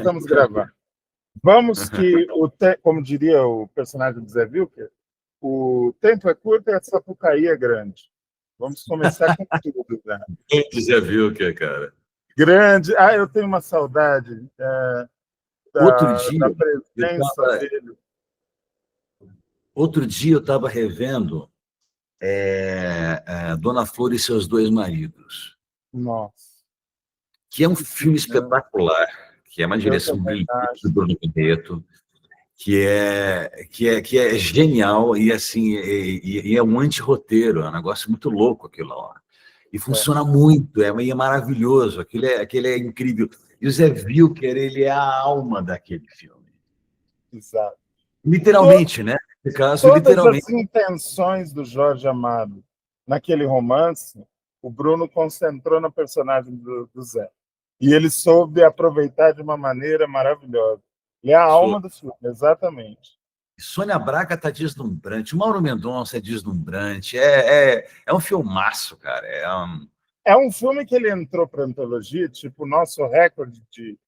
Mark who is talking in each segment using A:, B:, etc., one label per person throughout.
A: Estamos gravando. Vamos que, como diria o personagem do Zé Wilker, o tempo é curto e a Sapucaí é grande. Vamos começar com tudo, né?
B: Quem já viu o que, cara?
A: Grande. Ah, eu tenho uma saudade
B: Outro dia,
A: da presença dele.
B: Outro dia eu estava revendo Dona Flor e Seus Dois Maridos.
A: Nossa.
B: Que é um filme espetacular, que é uma direção brilhante do Bruno Pineto, que é genial e assim e é um anti-roteiro, é um negócio muito louco aquilo lá. E funciona muito, é maravilhoso, aquele é incrível. E o Zé Wilker, ele é a alma daquele filme.
A: Exato.
B: Literalmente, né? Nesse caso,
A: todas
B: literalmente.
A: As intenções do Jorge Amado naquele romance, o Bruno concentrou na personagem do Zé. E ele soube aproveitar de uma maneira maravilhosa. Ele é a alma do filme, exatamente.
B: Sônia Braga está deslumbrante, o Mauro Mendonça é deslumbrante, é um filmaço, cara.
A: É um filme que ele entrou para a antologia, tipo o nosso recorde de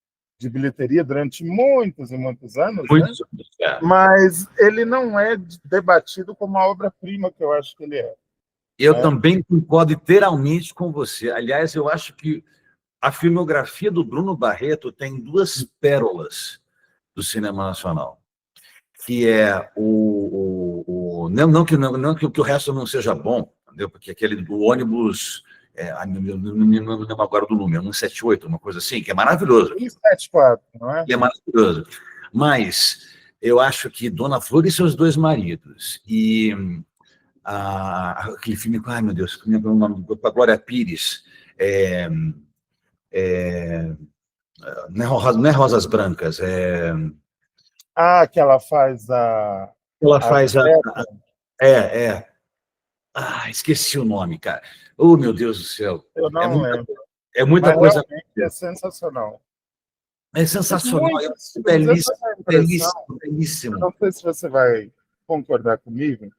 A: bilheteria durante muitos e muitos anos, né? Mas ele não é debatido como a obra-prima que eu acho que ele é.
B: Eu também concordo inteiramente com você. Aliás, eu acho que a filmografia do Bruno Barreto tem duas pérolas do cinema nacional, que é não que o resto não seja bom, entendeu? Porque aquele do ônibus, não me lembro agora do número, 178, uma coisa assim, que é maravilhoso.
A: 174, não é?
B: Que é maravilhoso. Mas eu acho que Dona Flor e Seus Dois Maridos e aquele filme, ai meu Deus, como é o nome? Com a Glória Pires, não é Rosas Brancas,
A: que ela faz a...
B: Ela faz esqueci o nome, cara. Oh, meu Deus do céu.
A: Eu não lembro.
B: É muita coisa.
A: É sensacional.
B: É sensacional. É belíssimo, belíssimo, belíssimo.
A: Não sei se você vai concordar comigo.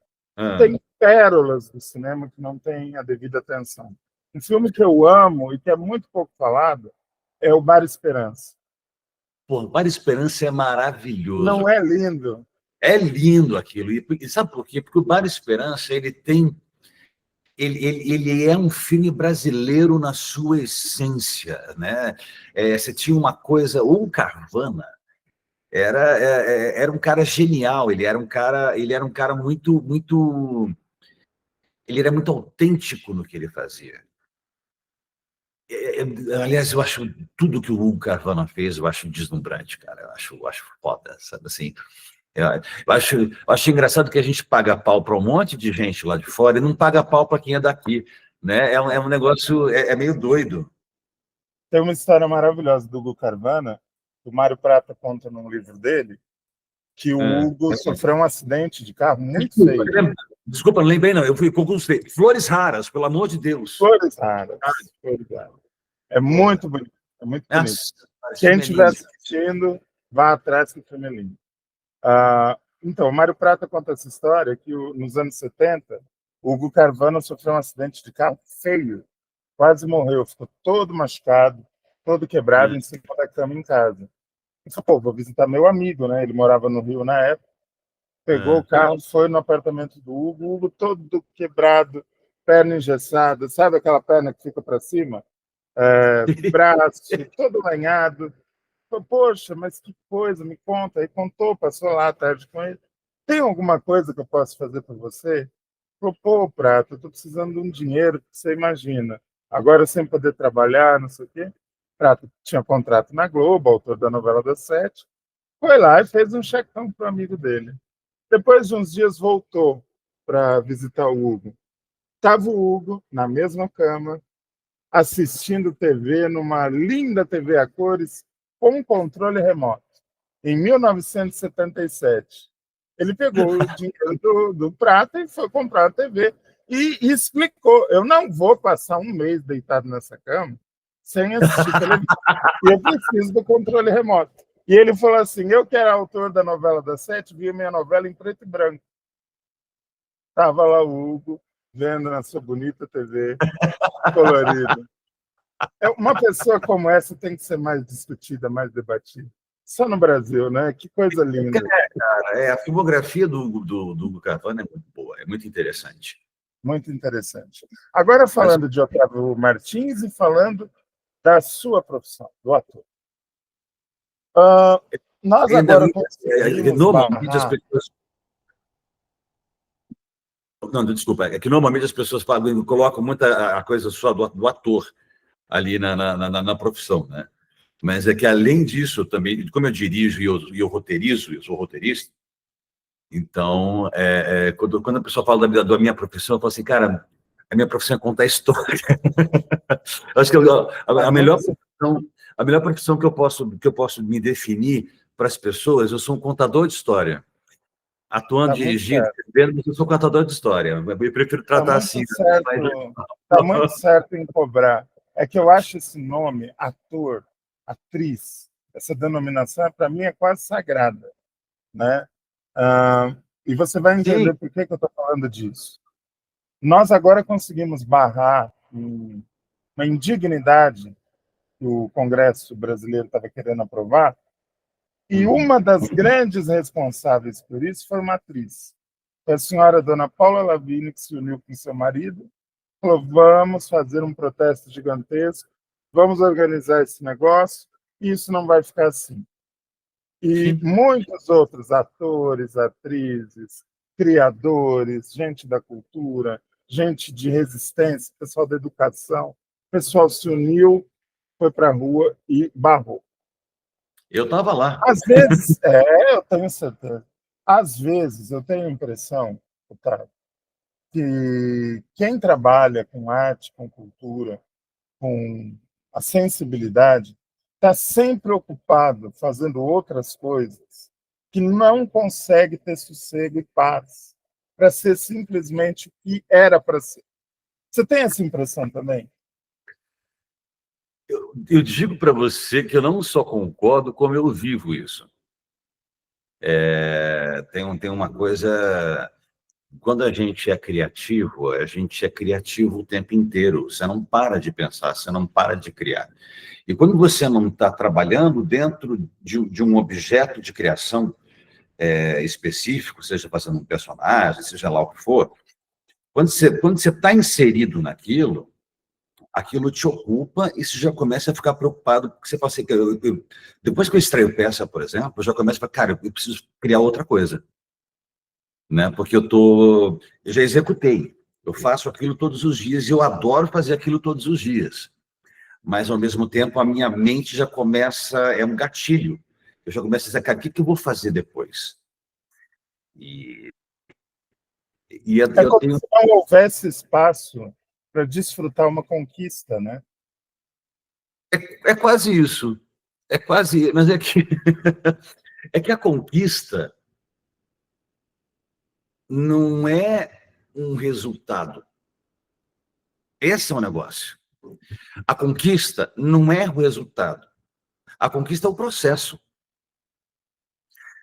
A: Tem pérolas do cinema que não têm a devida atenção. Um filme que eu amo e que é muito pouco falado é o Bar Esperança.
B: Pô, Bar Esperança é maravilhoso.
A: Não é lindo?
B: É lindo aquilo. E sabe por quê? Porque o Bar Esperança, ele é um filme brasileiro na sua essência, né? Você tinha uma coisa... O Carvana era um cara genial, ele era um cara muito... Ele era muito autêntico no que ele fazia. Aliás, eu acho tudo que o Hugo Carvana fez, eu acho deslumbrante, cara. Eu acho foda, sabe assim? Eu acho engraçado que a gente paga pau para um monte de gente lá de fora e não paga pau para quem é daqui, né? É um negócio, meio doido.
A: Tem uma história maravilhosa do Hugo Carvana, que o Mário Prata conta num livro dele, que o Hugo sofreu um acidente de carro muito feio.
B: Desculpa, não lembrei não, eu fui com Flores Raras, pelo amor de Deus.
A: Flores Raras. É muito bonito, é muito bonito. Quem estiver assistindo, vá atrás, que o filme é lindo. Então, o Mário Prata conta essa história que nos anos 70, o Hugo Carvana sofreu um acidente de carro feio, quase morreu, ficou todo machucado, todo quebrado em cima da cama em casa. Ele falou, pô, vou visitar meu amigo, né? Ele morava no Rio na época. Pegou o carro, foi no apartamento do Hugo, o Hugo todo quebrado, perna engessada, sabe aquela perna que fica para cima? Braço todo arranhado. Falei, poxa, mas que coisa, me conta. Aí contou, passou lá à tarde com ele. Tem alguma coisa que eu posso fazer para você? Falei, pô, Prata, eu estou precisando de um dinheiro que você imagina. Agora sem poder trabalhar, não sei o quê. Prata tinha contrato na Globo, autor da novela das 7. Foi lá e fez um checão para o amigo dele. Depois de uns dias voltou para visitar o Hugo. Estava o Hugo na mesma cama, assistindo TV numa linda TV a cores, com um controle remoto, em 1977. Ele pegou o dinheiro do Prata e foi comprar a TV e explicou, eu não vou passar um mês deitado nessa cama sem assistir televisão. E eu preciso do controle remoto. E ele falou assim, eu que era autor da novela das 7, vi minha novela em preto e branco. Estava lá o Hugo, vendo na sua bonita TV colorida. Uma pessoa como essa tem que ser mais discutida, mais debatida. só no Brasil, né? Que coisa linda.
B: A filmografia do Carvana é muito boa, é muito interessante.
A: Muito interessante. Agora, falando de Otávio Martins e falando da sua profissão, do ator. Nós agora conseguimos
B: normalmente as pessoas... Não, desculpa, é que normalmente as pessoas colocam muita a coisa só do ator ali na profissão, né? Mas é que, além disso, também, como eu dirijo e eu roteirizo, eu sou roteirista, então, quando a pessoa fala da minha profissão, eu falo assim, cara, a minha profissão é contar história. Acho que a melhor profissão que eu posso me definir para as pessoas, eu sou um contador de história. Atuando, dirigindo, escrevendo, mas eu sou contador de história. Eu prefiro tratar assim.
A: Está muito certo em cobrar. É que eu acho esse nome, ator, atriz, essa denominação, para mim, é quase sagrada, né? E você vai entender Sim. por que eu estou falando disso. Nós agora conseguimos barrar uma indignidade que o Congresso brasileiro estava querendo aprovar, e uma das grandes responsáveis por isso foi uma atriz. Foi a senhora Dona Paula Lavigne, que se uniu com seu marido, falou, vamos fazer um protesto gigantesco, vamos organizar esse negócio, e isso não vai ficar assim. E muitos outros atores, atrizes, criadores, gente da cultura, gente de resistência, pessoal da educação, o pessoal se uniu, foi para a rua e barrou.
B: Eu estava lá.
A: Às vezes, eu tenho certeza. Às vezes, eu tenho a impressão, Otávio, que quem trabalha com arte, com cultura, com a sensibilidade, está sempre ocupado fazendo outras coisas que não consegue ter sossego e paz para ser simplesmente o que era para ser. Você tem essa impressão também?
B: Eu digo para você que eu não só concordo, como eu vivo isso. Tem uma coisa... Quando a gente é criativo o tempo inteiro. Você não para de pensar, você não para de criar. E quando você não está trabalhando dentro de um objeto de criação específico, seja fazendo um personagem, seja lá o que for, quando você está inserido naquilo, aquilo te ocupa e você já começa a ficar preocupado, porque você fala assim, depois que eu estreio peça, por exemplo, eu já começo a falar, cara, eu preciso criar outra coisa. Né? Porque eu já executei, eu faço aquilo todos os dias e eu adoro fazer aquilo todos os dias. Mas, ao mesmo tempo, a minha mente já começa, é um gatilho. Eu já começo a dizer, cara, o que eu vou fazer depois?
A: Como se não houvesse espaço para desfrutar uma conquista, né?
B: É quase isso. É quase, mas é que a conquista não é um resultado. Esse é o negócio. A conquista não é o resultado. A conquista é o processo.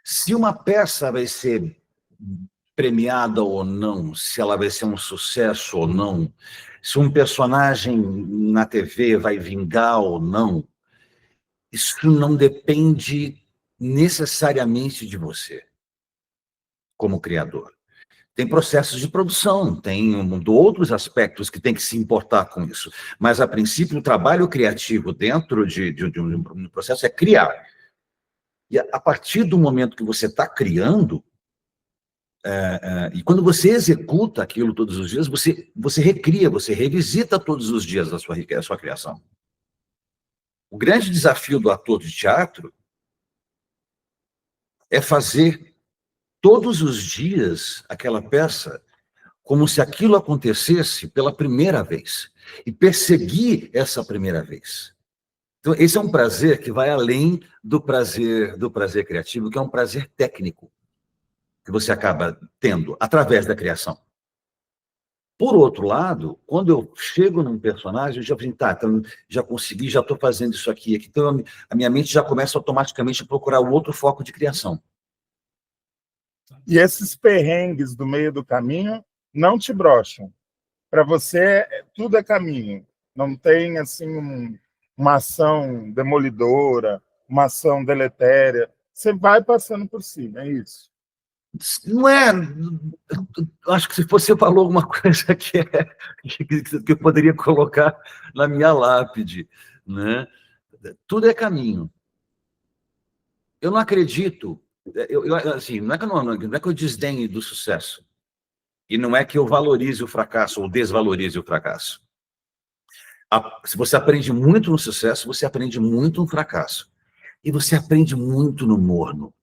B: Se uma peça vai ser premiada ou não, se ela vai ser um sucesso ou não, se um personagem na TV vai vingar ou não, isso não depende necessariamente de você, como criador. Tem processos de produção, tem outros aspectos que tem que se importar com isso. Mas, a princípio, o trabalho criativo dentro de um processo é criar. E a partir do momento que você está criando, e quando você executa aquilo todos os dias, você recria, você revisita todos os dias a sua criação. O grande desafio do ator de teatro é fazer todos os dias aquela peça como se aquilo acontecesse pela primeira vez e perseguir essa primeira vez. Então, esse é um prazer que vai além do prazer criativo, que é um prazer técnico que você acaba tendo através da criação. Por outro lado, quando eu chego num personagem, eu já falei, então, já consegui, já estou fazendo isso aqui. Então, a minha mente já começa automaticamente a procurar o outro foco de criação.
A: E esses perrengues do meio do caminho não te brocham. Para você, tudo é caminho. Não tem assim uma ação demolidora, uma ação deletéria. Você vai passando por cima, é isso.
B: Não é. Acho que se você falou alguma coisa que eu poderia colocar na minha lápide, né? Tudo é caminho. Eu não acredito. Assim, não é que eu desdenhe do sucesso. E não é que eu valorize o fracasso ou desvalorize o fracasso. Se você aprende muito no sucesso, você aprende muito no fracasso. E você aprende muito no morno.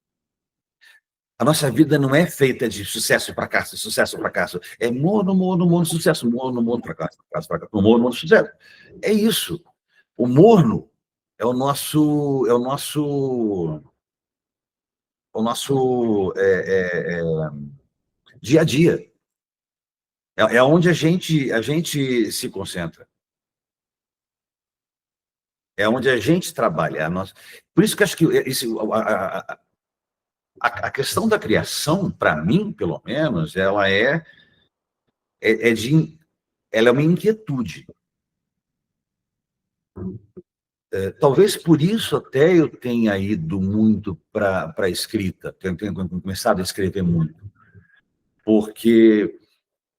B: A nossa vida não é feita de sucesso e fracasso, sucesso e fracasso. É morno, morno, morno, sucesso, morno, morno, fracasso, fracasso, fracasso, morno, morno, sucesso. É isso. O morno é o nosso dia a dia. É onde a gente se concentra. É onde a gente trabalha. Por isso que acho que a questão da criação, para mim, pelo menos, ela ela é uma inquietude. Talvez por isso até eu tenha ido muito para a escrita, eu tenho começado a escrever muito, porque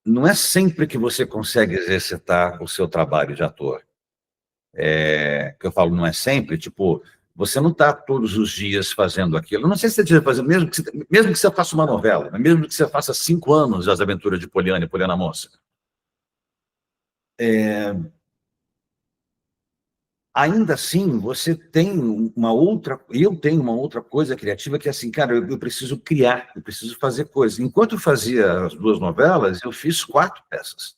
B: não é sempre que você consegue exercitar o seu trabalho de ator. Que eu falo não é sempre, tipo, você não está todos os dias fazendo aquilo. Eu não sei se você esteja fazendo, mesmo que você faça uma novela, mesmo que você faça 5 anos As Aventuras de Poliana e Poliana Moça. Ainda assim, você tem eu tenho uma outra coisa criativa que é assim, cara, eu preciso criar, eu preciso fazer coisas. Enquanto eu fazia as 2 novelas, eu fiz 4 peças.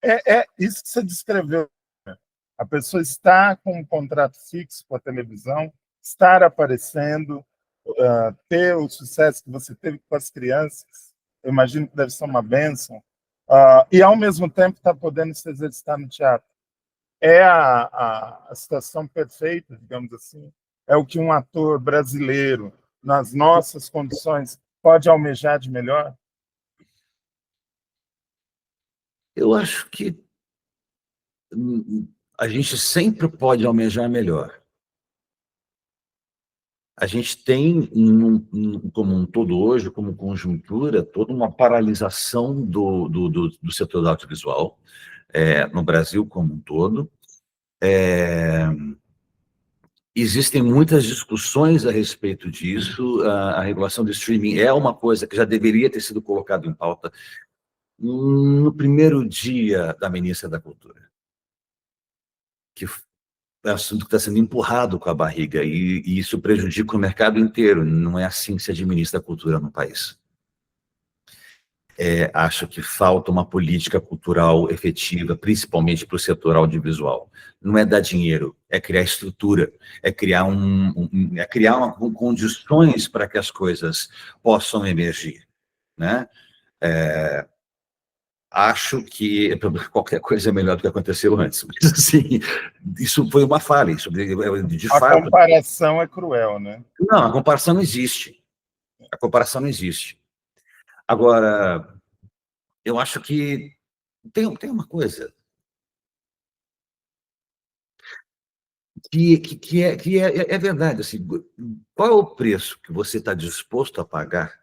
A: É isso que você descreveu. A pessoa está com um contrato fixo com a televisão, estar aparecendo, ter o sucesso que você teve com as crianças, eu imagino que deve ser uma bênção, e ao mesmo tempo está podendo se exercitar no teatro. É a situação perfeita, digamos assim. É o que um ator brasileiro, nas nossas condições, pode almejar de melhor?
B: Eu acho que a gente sempre pode almejar melhor. A gente tem, como um todo hoje, como conjuntura, toda uma paralisação do setor do audiovisual, no Brasil como um todo. Existem muitas discussões a respeito disso. A regulação do streaming é uma coisa que já deveria ter sido colocada em pauta no primeiro dia da ministra da Cultura, que é um assunto que está sendo empurrado com a barriga, e isso prejudica o mercado inteiro. Não é assim que se administra a cultura no país. Acho que falta uma política cultural efetiva, principalmente para o setor audiovisual. Não é dar dinheiro, é criar estrutura, é criar condições para que as coisas possam emergir, né? Acho que qualquer coisa é melhor do que aconteceu antes, mas assim, isso foi uma falha, isso de fato.
A: A comparação é cruel, né?
B: Não, a comparação não existe. A comparação não existe. Agora, eu acho que tem uma coisa que é verdade. Assim, qual é o preço que você está disposto a pagar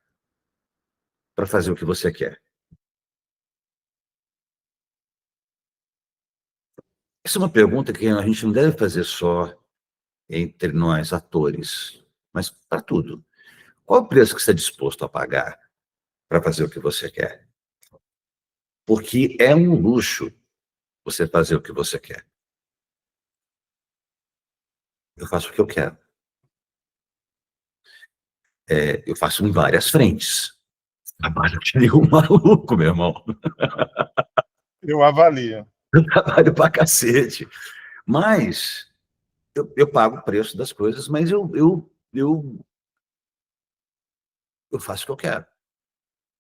B: para fazer o que você quer? Essa é uma pergunta que a gente não deve fazer só entre nós, atores, mas para tudo. Qual é o preço que você está disposto a pagar para fazer o que você quer? Porque é um luxo você fazer o que você quer. Eu faço o que eu quero. Eu faço em várias frentes. Trabalho que nem um maluco, meu irmão.
A: Eu avalio.
B: Eu trabalho pra cacete. Mas eu pago o preço das coisas, mas eu faço o que eu quero.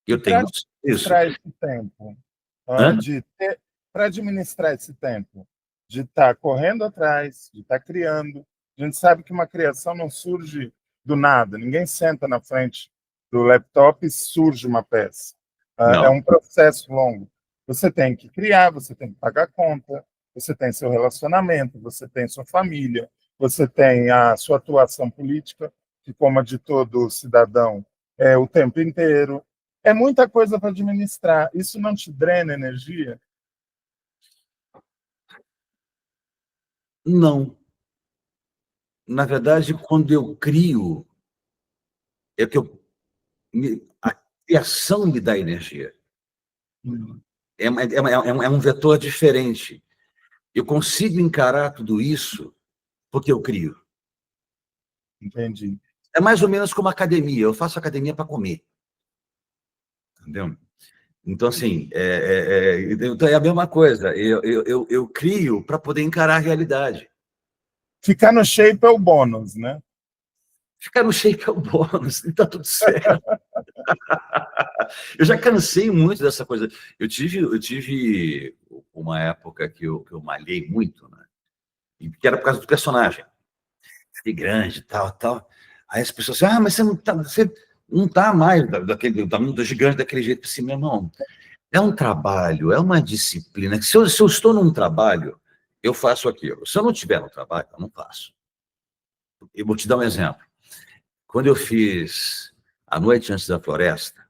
B: Eu tenho isso.
A: Para esse tempo, para administrar esse tempo, de estar correndo atrás, de estar criando. A gente sabe que uma criação não surge do nada. Ninguém senta na frente do laptop e surge uma peça. É um processo longo. Você tem que criar, você tem que pagar conta, você tem seu relacionamento, você tem sua família, você tem a sua atuação política, que, como a de todo cidadão, é o tempo inteiro. É muita coisa para administrar. Isso não te drena energia?
B: Não. Na verdade, quando eu crio, é que a criação me dá energia. É um vetor diferente. Eu consigo encarar tudo isso porque eu crio.
A: Entendi.
B: É mais ou menos como academia. Eu faço academia para comer. Entendeu? Então, assim, então é a mesma coisa. Eu crio para poder encarar a realidade.
A: Ficar no shape é o bônus, né?
B: Ficar no shape é o bônus, e tá tudo certo. Eu já cansei muito dessa coisa. Eu tive uma época que eu malhei muito, né? Que era por causa do personagem. Fiquei grande, tal. Aí as pessoas assim, mas você não tá mais daquele tamanho do gigante daquele jeito assim, meu irmão. É um trabalho, é uma disciplina. Se eu estou num trabalho, eu faço aquilo. Se eu não estiver no trabalho, eu não faço. Eu vou te dar um exemplo. Quando eu fiz A Noite Antes da Floresta,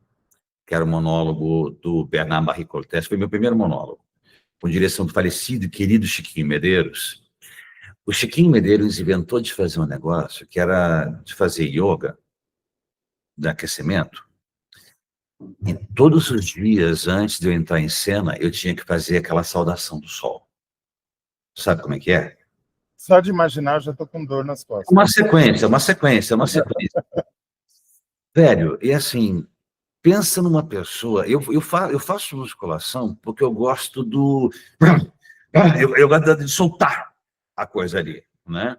B: que era o monólogo do Bernard-Marie Cortès, foi meu primeiro monólogo, com direção do falecido e querido Chiquinho Medeiros. O Chiquinho Medeiros inventou de fazer um negócio que era de fazer yoga, de aquecimento, e todos os dias, antes de eu entrar em cena, eu tinha que fazer aquela saudação do sol. Sabe como é que é?
A: Só de imaginar, eu já estou com dor nas costas.
B: Uma sequência. Velho, e assim, pensa numa pessoa. Eu faço musculação porque eu gosto do. Eu gosto de soltar a coisa ali, né?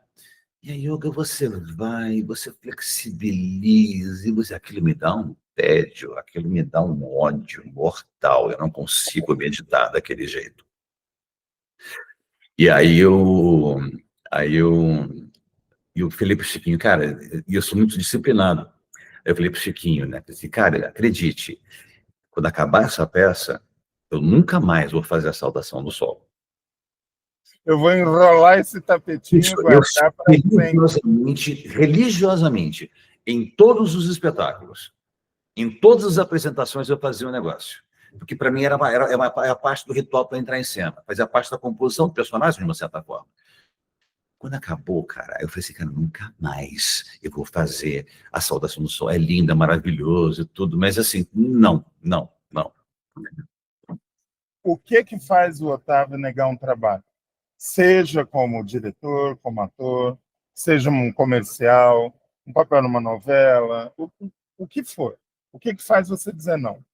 B: E a yoga você flexibiliza, aquilo me dá um tédio, aquilo me dá um ódio mortal. Eu não consigo meditar daquele jeito. E e o Felipe Chiquinho, cara, eu sou muito disciplinado. Eu falei pro Chiquinho, né? Assim, cara, acredite, quando acabar essa peça, eu nunca mais vou fazer a saudação do sol.
A: Eu vou enrolar esse tapetinho e guardar para
B: religiosamente, em todos os espetáculos, em todas as apresentações eu fazia um negócio. Porque para mim era a parte do ritual para entrar em cena, fazia parte da composição do personagem, de uma certa forma. Quando acabou, cara, eu falei assim, cara, nunca mais eu vou fazer a saudação do sol. É linda, maravilhoso e tudo, mas assim, não.
A: O que faz o Otávio negar um trabalho? Seja como diretor, como ator, seja um comercial, um papel numa novela, o que for. O que faz você dizer não?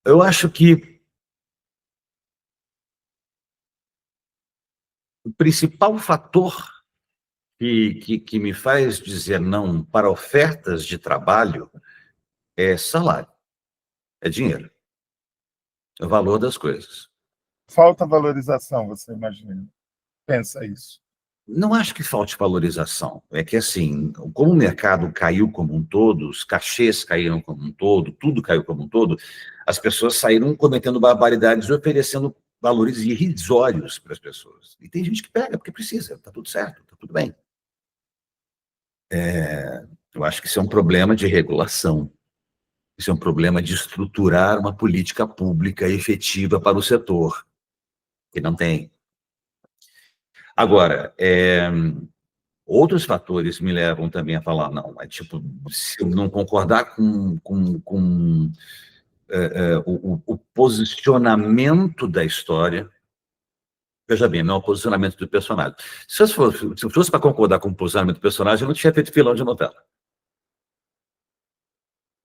B: Eu acho que o principal fator que me faz dizer não para ofertas de trabalho é salário, é dinheiro, é o valor das coisas.
A: Falta valorização, você imagina. Pensa isso.
B: Não acho que falte valorização. É que, assim, como o mercado caiu como um todo, os cachês caíram como um todo, tudo caiu como um todo, as pessoas saíram cometendo barbaridades e oferecendo valores irrisórios para as pessoas. E tem gente que pega porque precisa, está tudo certo, está tudo bem. Eu acho que isso é um problema de regulação. Isso é um problema de estruturar uma política pública efetiva para o setor, que não tem. Agora, outros fatores me levam também a falar, não, tipo, se eu não concordar com o posicionamento da história, veja bem, não é o posicionamento do personagem. Se eu fosse para concordar com o posicionamento do personagem, eu não tinha feito vilão de novela.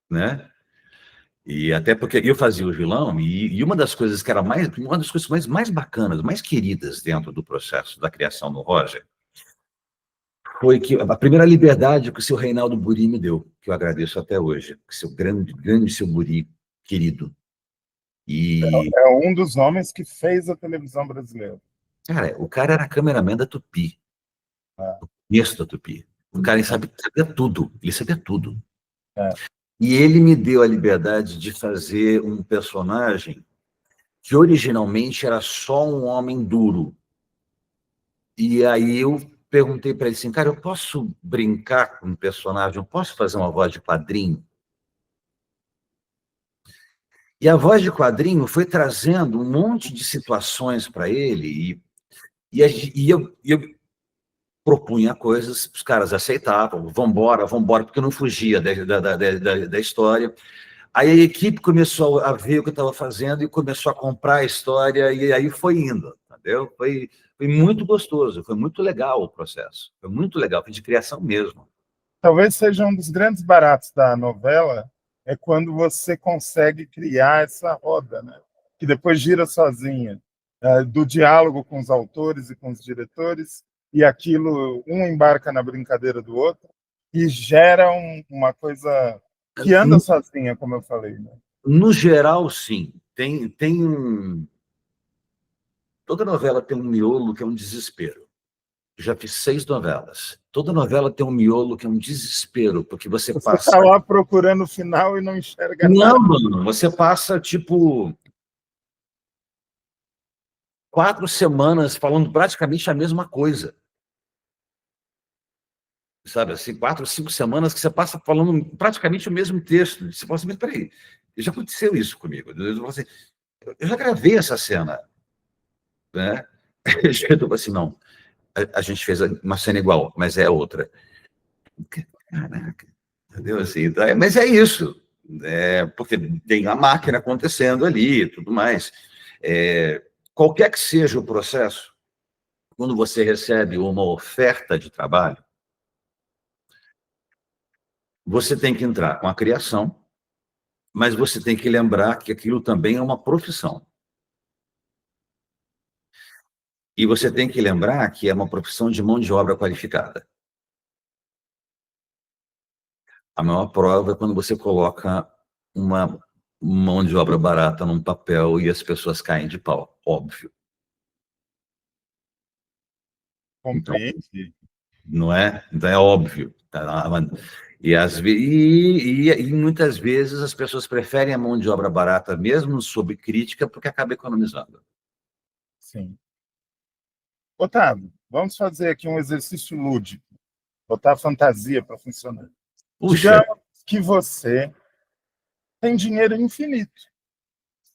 B: Né? E até porque eu fazia o vilão, e uma das coisas que era uma das coisas mais bacanas, mais queridas dentro do processo da criação do Roger, foi que a primeira liberdade que o seu Reinaldo Buri me deu, que eu agradeço até hoje, seu grande seu Buri querido.
A: É um dos homens que fez a televisão brasileira.
B: Cara, o cara era cameraman da Tupi, o começo da Tupi. O cara sabia tudo, ele sabia tudo. E ele me deu a liberdade de fazer um personagem que originalmente era só um homem duro. E aí eu perguntei para ele assim, cara, eu posso brincar com um personagem? Eu posso fazer uma voz de quadrinho? E a voz de quadrinho foi trazendo um monte de situações para ele, e eu propunha coisas, os caras aceitavam, vamos embora, porque eu não fugia da história. Aí a equipe começou a ver o que eu estava fazendo e começou a comprar a história, e aí foi indo, entendeu? Foi muito gostoso, foi muito legal o processo, foi muito legal, foi de criação mesmo.
A: Talvez seja um dos grandes baratos da novela, é quando você consegue criar essa roda, né? Que depois gira sozinha, do diálogo com os autores e com os diretores, e aquilo, um embarca na brincadeira do outro, e gera uma coisa que anda sozinha, como eu falei. Né?
B: No geral, sim. Toda novela tem um miolo que é um desespero. Já fiz 6 novelas. Toda novela tem um miolo que é um desespero, porque você passa...
A: Você está lá procurando o final e não enxerga nada.
B: Não, mano, você passa, tipo, 4 semanas falando praticamente a mesma coisa. Sabe, assim, 4 ou 5 semanas que você passa falando praticamente o mesmo texto. Você fala assim, mas peraí, já aconteceu isso comigo. Eu já gravei essa cena, né? Eu falo assim, não, a gente fez uma cena igual, mas é outra. Caraca, entendeu? Assim, mas é isso, porque tem a máquina acontecendo ali e tudo mais. Qualquer que seja o processo, quando você recebe uma oferta de trabalho, você tem que entrar com a criação, mas você tem que lembrar que aquilo também é uma profissão. E você tem que lembrar que é uma profissão de mão de obra qualificada. A maior prova é quando você coloca uma mão de obra barata num papel e as pessoas caem de pau, óbvio.
A: Compreende?
B: Então, não é? Então é óbvio. E muitas vezes as pessoas preferem a mão de obra barata, mesmo sob crítica, porque acaba economizando.
A: Sim. Otávio, vamos fazer aqui um exercício lúdico. Botar fantasia para funcionar.
B: Puxa.
A: Digamos que você tem dinheiro infinito.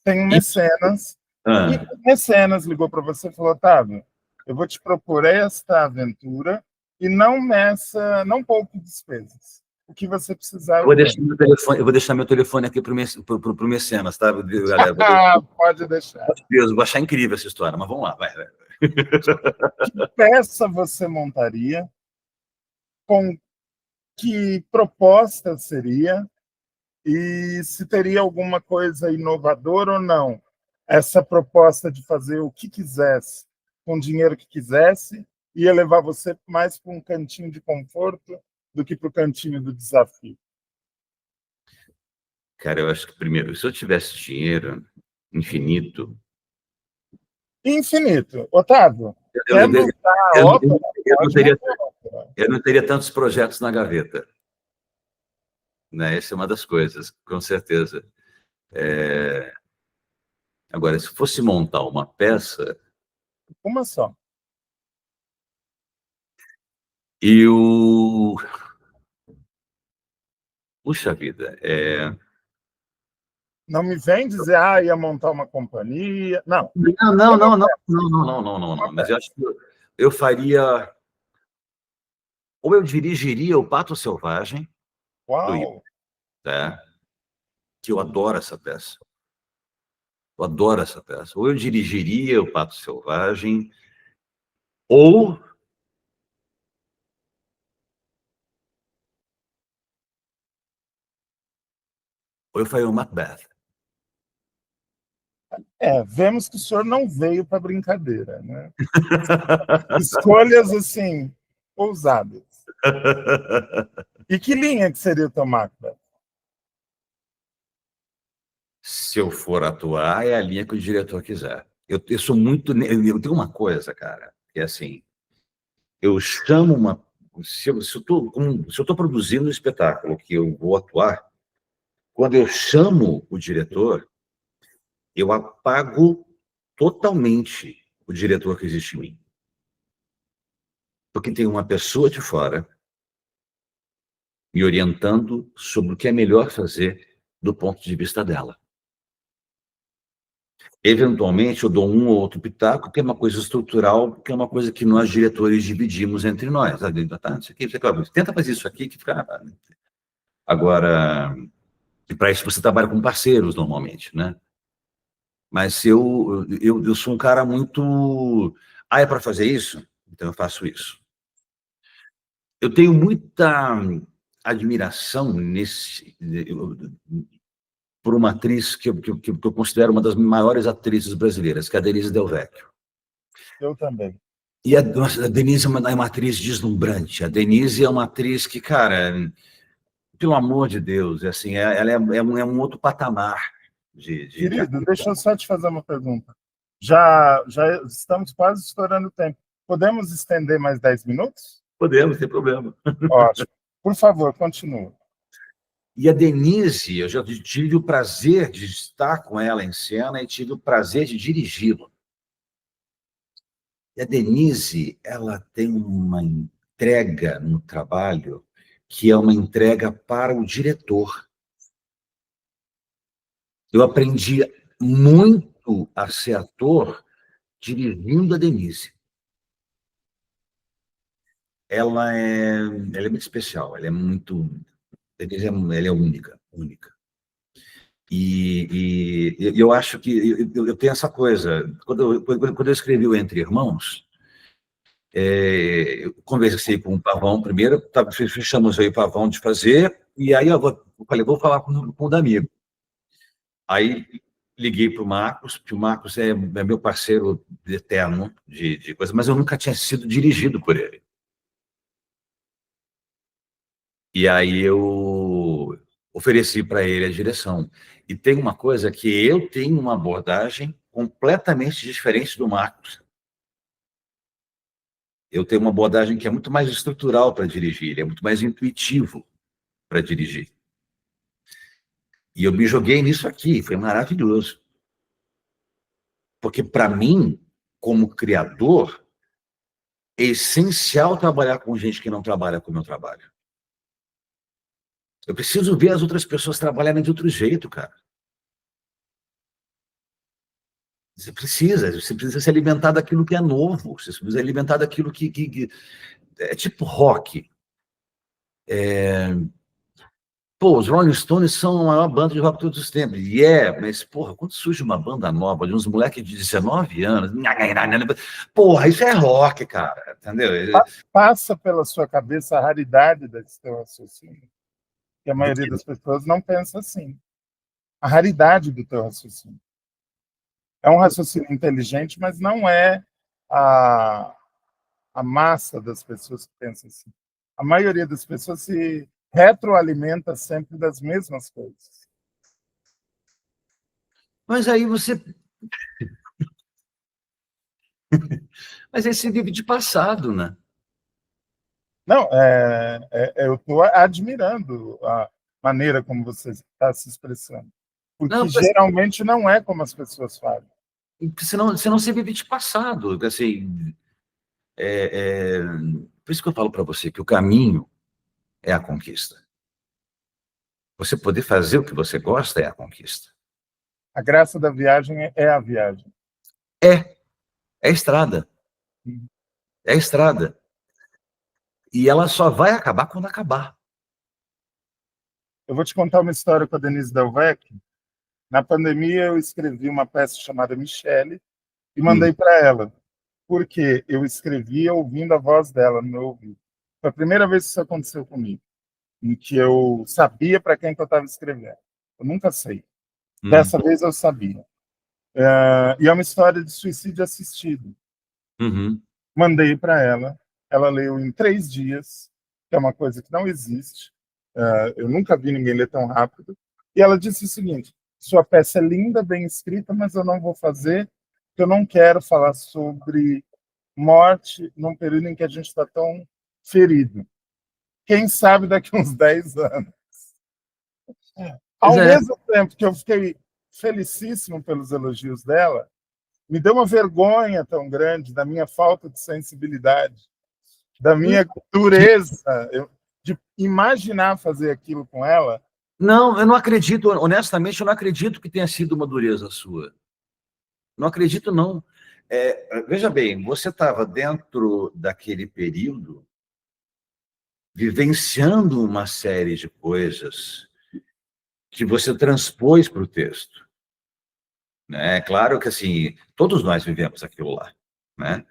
A: Tem um mecenas. E o mecenas ligou para você e falou, Otávio, eu vou te propor esta aventura e não poupe despesas. O que você precisar,
B: eu vou deixar meu telefone aqui para o mecenas, tá, galera?
A: Pode deixar.
B: Deus, eu vou achar incrível essa história, mas vamos lá, vai.
A: Que peça você montaria? Com que proposta seria? E se teria alguma coisa inovadora ou não? Essa proposta de fazer o que quisesse, com o dinheiro que quisesse, ia levar você mais para um cantinho de conforto do que para o cantinho do desafio.
B: Cara, eu acho que, primeiro, se eu tivesse dinheiro infinito...
A: Infinito. Otávio, quer montar a ópera?
B: Eu não teria tantos projetos na gaveta. Né? Essa é uma das coisas, com certeza. Agora, se fosse montar uma peça...
A: Uma só.
B: Puxa vida,
A: Não me vem dizer, ia montar uma companhia. Não.
B: Não. Mas eu acho que eu faria... Ou eu dirigiria o Pato Selvagem, do Ibsen, tá? Que eu adoro essa peça. Eu adoro essa peça. Ou eu dirigiria o Pato Selvagem, ou eu faria o Macbeth.
A: Vemos que o senhor não veio para brincadeira, né? Escolhas, assim, ousadas. E que linha que seria o teu Macbeth?
B: Se eu for atuar, é a linha que o diretor quiser. Eu sou muito... Eu tenho uma coisa, cara, que é assim, eu chamo uma... Se eu estou produzindo um espetáculo que eu vou atuar, quando eu chamo o diretor, eu apago totalmente o diretor que existe em mim. Porque tem uma pessoa de fora me orientando sobre o que é melhor fazer do ponto de vista dela. Eventualmente, eu dou um ou outro pitaco, que é uma coisa estrutural, que é uma coisa que nós, diretores, dividimos entre nós. Tá, isso aqui, tenta fazer isso aqui, que fica... Agora, para isso você trabalha com parceiros, normalmente, né? Mas eu sou um cara muito... é para fazer isso? Então eu faço isso. Eu tenho muita admiração por uma atriz que eu considero uma das maiores atrizes brasileiras, que é a Denise Del Vecchio.
A: Eu também.
B: E a Denise é uma atriz deslumbrante. A Denise é uma atriz que, cara, pelo amor de Deus, assim, ela é um outro patamar
A: Querido, deixa eu só te fazer uma pergunta. Já estamos quase estourando o tempo. Podemos estender mais 10 minutos?
B: Podemos, sem problema.
A: Ótimo. Por favor, continue.
B: E a Denise, eu já tive o prazer de estar com ela em cena e tive o prazer de dirigi-la. E a Denise, ela tem uma entrega no trabalho que é uma entrega para o diretor. Eu aprendi muito a ser ator dirigindo a Denise. Ela é muito especial, ela é muito... Denise, ela é única. E eu acho que eu tenho essa coisa. Quando eu escrevi o Entre Irmãos, eu conversei com o Pavão primeiro, fechamos aí o Pavão de fazer, e aí eu falei, vou falar com o Damiro. Aí liguei para o Marcos, que o Marcos é meu parceiro eterno de coisa, mas eu nunca tinha sido dirigido por ele. E aí eu ofereci para ele a direção. E tem uma coisa que eu tenho uma abordagem completamente diferente do Marcos. Eu tenho uma abordagem que é muito mais estrutural para dirigir, ele é muito mais intuitivo para dirigir. E eu me joguei nisso aqui, foi maravilhoso. Porque, para mim, como criador, é essencial trabalhar com gente que não trabalha com o meu trabalho. Eu preciso ver as outras pessoas trabalharem de outro jeito, cara. Você precisa se alimentar daquilo que é novo, você precisa se alimentar daquilo que é tipo rock. Pô, os Rolling Stones são a maior banda de rock de todos os tempos. Mas, porra, quando surge uma banda nova de uns moleques de 19 anos, porra, isso é rock, cara, entendeu?
A: Passa pela sua cabeça a raridade desse teu raciocínio, que a maioria das pessoas não pensa assim. A raridade do teu raciocínio. É um raciocínio inteligente, mas não é a massa das pessoas que pensam assim. A maioria das pessoas se retroalimenta sempre das mesmas coisas.
B: Mas aí você... Mas aí você vive de passado, né?
A: Não, eu estou admirando a maneira como você está se expressando. Porque
B: Não,
A: geralmente não é como as pessoas falam.
B: senão você vive de passado. Assim, por isso que eu falo para você que o caminho é a conquista. Você poder fazer o que você gosta é a conquista.
A: A graça da viagem é a viagem.
B: É a estrada. É a estrada. E ela só vai acabar quando acabar.
A: Eu vou te contar uma história com a Denise Del Vecchio. Na pandemia, eu escrevi uma peça chamada Michele e mandei para ela, porque eu escrevia ouvindo a voz dela no meu ouvido. Foi a primeira vez que isso aconteceu comigo, em que eu sabia para quem que eu estava escrevendo. Eu nunca sei. Dessa vez eu sabia. E é uma história de suicídio assistido. Mandei para ela leu em 3 dias, que é uma coisa que não existe. Eu nunca vi ninguém ler tão rápido. E ela disse o seguinte: sua peça é linda, bem escrita, mas eu não vou fazer, porque eu não quero falar sobre morte num período em que a gente está tão ferido. Quem sabe daqui a uns 10 anos. Ao mesmo tempo que eu fiquei felicíssimo pelos elogios dela, me deu uma vergonha tão grande da minha falta de sensibilidade, da minha dureza, de imaginar fazer aquilo com ela.
B: Não, eu não acredito, honestamente, eu não acredito que tenha sido uma dureza sua. Não acredito, não. Veja bem, você estava dentro daquele período vivenciando uma série de coisas que você transpôs para o texto. É claro que, assim, todos nós vivemos aquilo lá, né?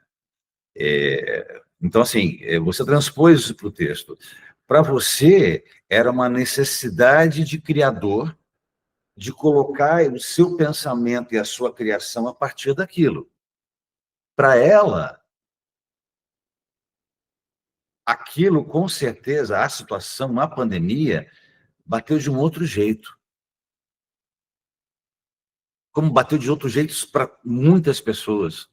B: Então, assim, você transpôs isso para o texto. Para você, era uma necessidade de criador de colocar o seu pensamento e a sua criação a partir daquilo. Para ela, aquilo, com certeza, a situação, a pandemia, bateu de um outro jeito. Como bateu de outros jeitos para muitas pessoas.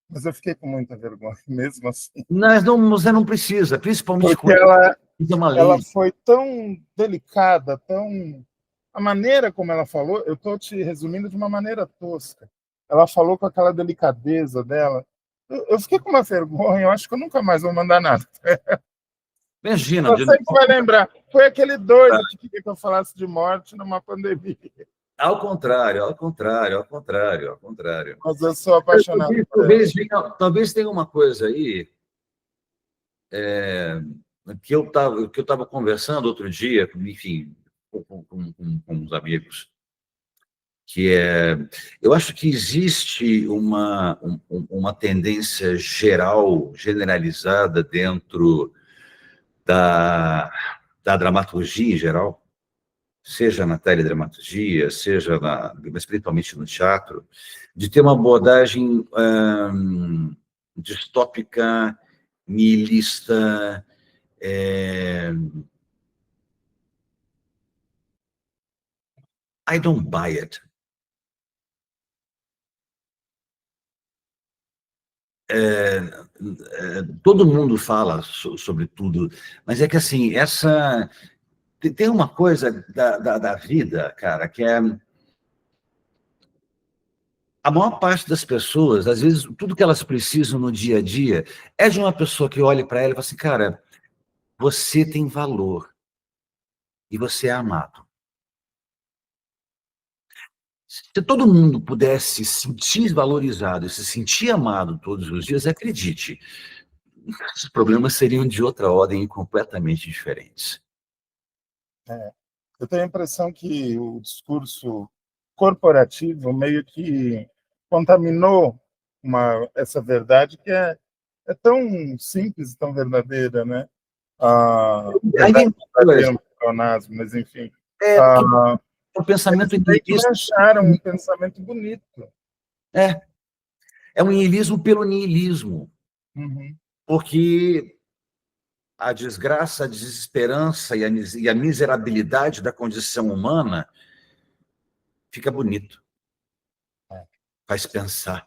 A: Mas eu fiquei com muita vergonha, mesmo assim.
B: Mas não, você não precisa, principalmente
A: porque ela
B: lei.
A: foi tão delicada, tão... A maneira como ela falou, eu estou te resumindo de uma maneira tosca. Ela falou com aquela delicadeza dela. Eu fiquei com uma vergonha, eu acho que eu nunca mais vou mandar nada.
B: Imagina.
A: Você que vai lembrar. Foi aquele doido que queria que eu falasse de morte numa pandemia.
B: Ao contrário, ao contrário, ao contrário, ao contrário.
A: Mas eu sou apaixonado por ela.
B: Talvez tenha uma coisa aí que eu estava conversando outro dia, enfim, com uns amigos, que eu acho que existe uma tendência geral, generalizada dentro da dramaturgia em geral, seja na teledramaturgia, seja mas principalmente no teatro, de ter uma abordagem distópica, nihilista, I don't buy it. Todo mundo fala sobre tudo, mas é que, assim, tem uma coisa da vida, cara, que é... A maior parte das pessoas, às vezes, tudo que elas precisam no dia a dia é de uma pessoa que olhe para ela e fala assim, cara, você tem valor e você é amado. Se todo mundo pudesse se sentir valorizado e se sentir amado todos os dias, acredite, os problemas seriam de outra ordem e completamente diferentes.
A: Eu tenho a impressão que o discurso corporativo meio que contaminou essa verdade que é tão simples, tão verdadeira, né? Verdade é um pleonasmo, mas enfim.
B: O pensamento
A: eles acharam um pensamento bonito.
B: É um niilismo pelo niilismo.
A: Uhum.
B: Porque a desgraça, a desesperança e a miserabilidade da condição humana fica bonito. Faz pensar.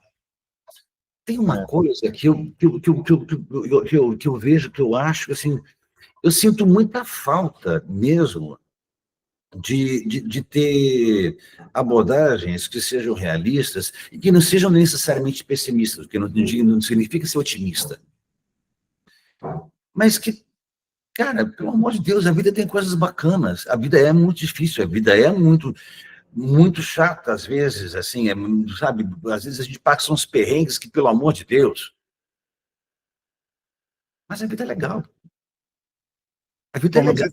B: Tem uma coisa que eu vejo, que eu acho que, assim, eu sinto muita falta mesmo de ter abordagens que sejam realistas e que não sejam necessariamente pessimistas, porque não significa ser otimista. Mas que, cara, pelo amor de Deus, a vida tem coisas bacanas, a vida é muito difícil, a vida é muito chata, às vezes, assim, sabe, às vezes a gente passa uns perrengues que, pelo amor de Deus, mas a vida é legal. A vida é legal.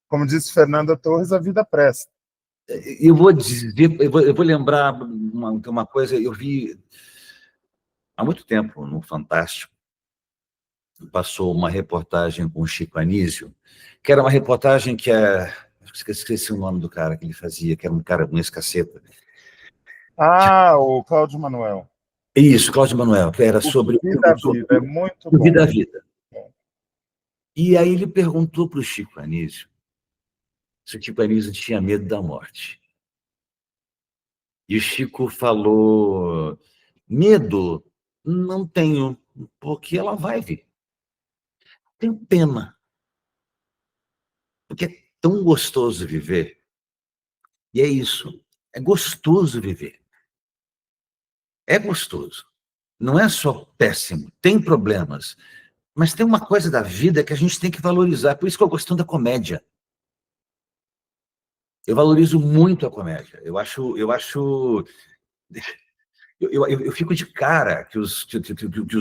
A: Como disse Fernanda Torres, a vida presta.
B: Eu vou dizer, eu vou lembrar uma coisa, eu vi há muito tempo no Fantástico, passou uma reportagem com o Chico Anísio, que era uma reportagem que esqueci o nome do cara que ele fazia, que era um cara, um ex-caceta.
A: O Cláudio Manuel.
B: Isso, Cláudio Manuel, que era sobre...
A: Vida a Vida, é muito bom.
B: Vida a Vida. E aí ele perguntou para o Chico Anísio se o Chico Anísio tinha medo da morte. E o Chico falou, medo? Não tenho, porque ela vai vir. Tenho pena, porque é tão gostoso viver. E é isso. É gostoso viver. É gostoso. Não é só péssimo. Tem problemas. Mas tem uma coisa da vida que a gente tem que valorizar. Por isso que eu gosto da comédia. Eu valorizo muito a comédia. Eu fico de cara que os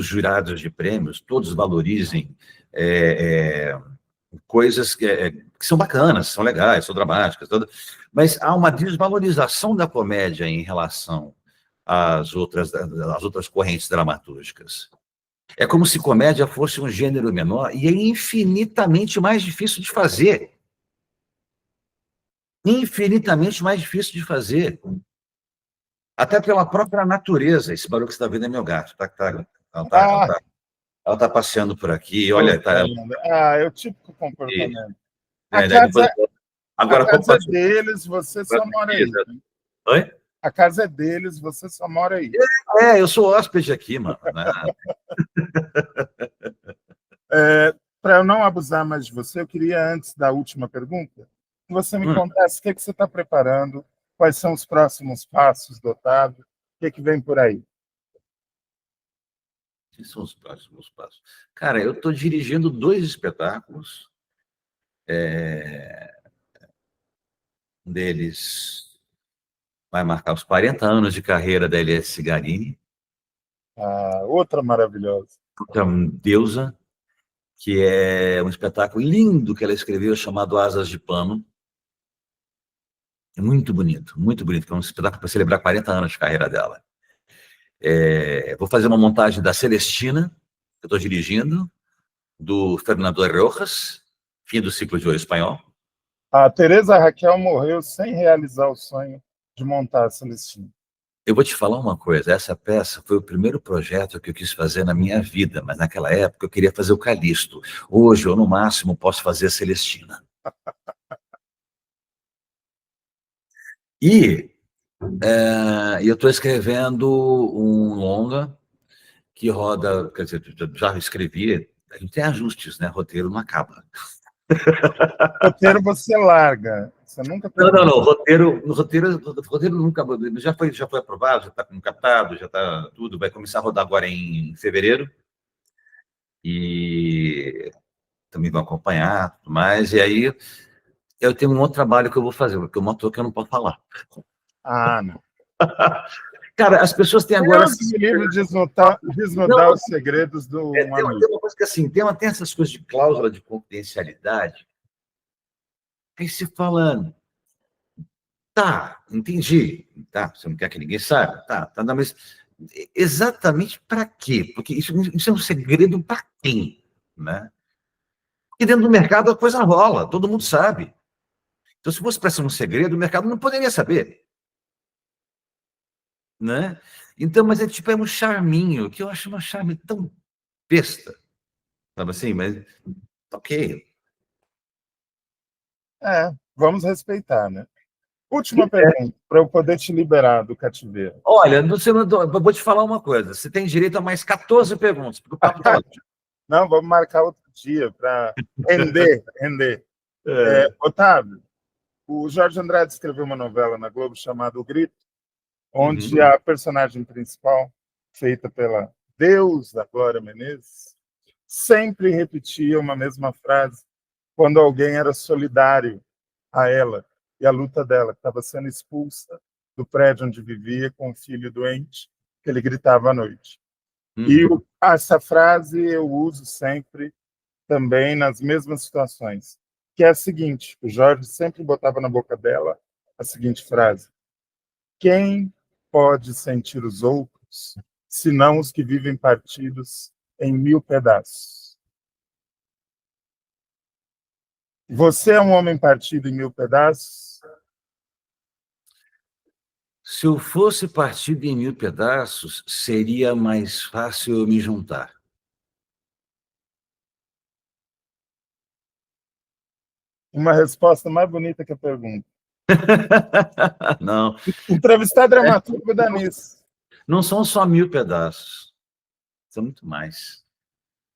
B: jurados de prêmios todos valorizem coisas que são bacanas, são legais, são dramáticas, mas há uma desvalorização da comédia em relação às outras correntes dramatúrgicas. É como se comédia fosse um gênero menor e é infinitamente mais difícil de fazer. Infinitamente mais difícil de fazer. Até pela própria natureza. Esse barulho que você está vendo é meu gato. Ela tá passeando por aqui. Olha, tá.
A: É o típico comportamento.
B: Depois, agora,
A: a casa é deles, você só mora aí.
B: Oi?
A: A casa é deles, você só mora aí.
B: Eu sou hóspede aqui, mano. Né?
A: Para eu não abusar mais de você, eu queria, antes da última pergunta, que você me contasse o que você está preparando, quais são os próximos passos do Otávio, o que vem por aí.
B: Quais são os próximos passos? Cara, eu estou dirigindo 2 espetáculos. Um deles vai marcar os 40 anos de carreira da Eliette Cigarini.
A: Outra maravilhosa.
B: Outra deusa, que é um espetáculo lindo que ela escreveu chamado Asas de Pano. É muito bonito, que é um espetáculo para celebrar 40 anos de carreira dela. Vou fazer uma montagem da Celestina, que eu estou dirigindo, do Fernando Rojas, fim do ciclo de ouro espanhol.
A: A Teresa Raquel morreu sem realizar o sonho de montar a Celestina.
B: Eu vou te falar uma coisa, essa peça foi o primeiro projeto que eu quis fazer na minha vida, mas naquela época eu queria fazer o Calixto. Hoje, eu no máximo posso fazer a Celestina. E eu estou escrevendo um longa que roda, quer dizer, já escrevi, a gente tem ajustes, né? Roteiro não acaba.
A: Roteiro você larga, você nunca
B: Não, roteiro nunca, já foi aprovado, já está captado, já está tudo, vai começar a rodar agora em fevereiro, e também vão acompanhar, tudo mais, e aí eu tenho um outro trabalho que eu vou fazer, porque é um motor que eu não posso falar.
A: Não.
B: Cara, as pessoas têm agora...
A: Deus me livre de desnudar os segredos do
B: tem uma coisa que assim, tem essas coisas de cláusula de confidencialidade, aí se fala, tá, entendi, tá, você não quer que ninguém saiba, tá, mas exatamente para quê? Porque isso é um segredo para quem, né? Porque dentro do mercado a coisa rola, todo mundo sabe. Então, se fosse para ser um segredo, o mercado não poderia saber, né? Então, mas é um charminho, que eu acho uma charme tão besta, sabe assim? Mas, ok.
A: Vamos respeitar, né? Última pergunta, para eu poder te liberar do cativeiro.
B: Olha, eu vou te falar uma coisa, você tem direito a mais 14 perguntas, porque o papo está ótimo.
A: Não, vamos marcar outro dia para render. Otávio, o Jorge Andrade escreveu uma novela na Globo chamada O Grito, onde a personagem principal, feita pela deusa Glória Menezes, sempre repetia uma mesma frase quando alguém era solidário a ela e a luta dela, que estava sendo expulsa do prédio onde vivia com o filho doente, que ele gritava à noite. E essa frase eu uso sempre também nas mesmas situações, que é a seguinte: o Jorge sempre botava na boca dela a seguinte frase: quem pode sentir os outros, senão os que vivem partidos em 1000 pedaços? Você é um homem partido em 1000 pedaços?
B: Se eu fosse partido em 1000 pedaços, seria mais fácil eu me juntar.
A: Uma resposta mais bonita que a pergunta.
B: Não.
A: Entrevistar dramaturgo dá nisso.
B: Não são só 1000 pedaços. São muito mais.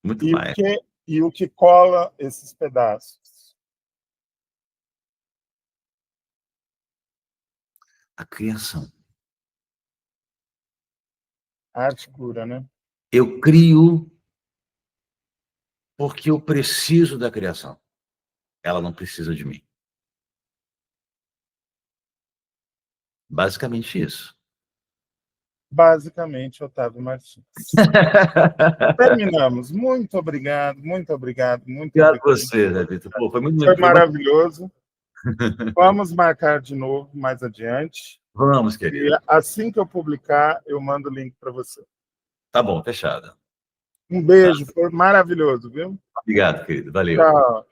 B: Muito mais.
A: E o que cola esses pedaços?
B: A criação.
A: A arte cura, né?
B: Eu crio porque eu preciso da criação. Ela não precisa de mim. Basicamente isso.
A: Basicamente, Otávio Martins. Terminamos. Muito obrigado, muito obrigado, muito
B: Obrigado a
A: obrigado.
B: você, Zé Vitor. Pô, foi
A: Foi maravilhoso. Vamos marcar de novo mais adiante.
B: Vamos, querido.
A: E assim que eu publicar, eu mando o link para você.
B: Tá bom, fechado.
A: Um beijo, foi maravilhoso, viu?
B: Obrigado, querido. Valeu.
A: Tchau.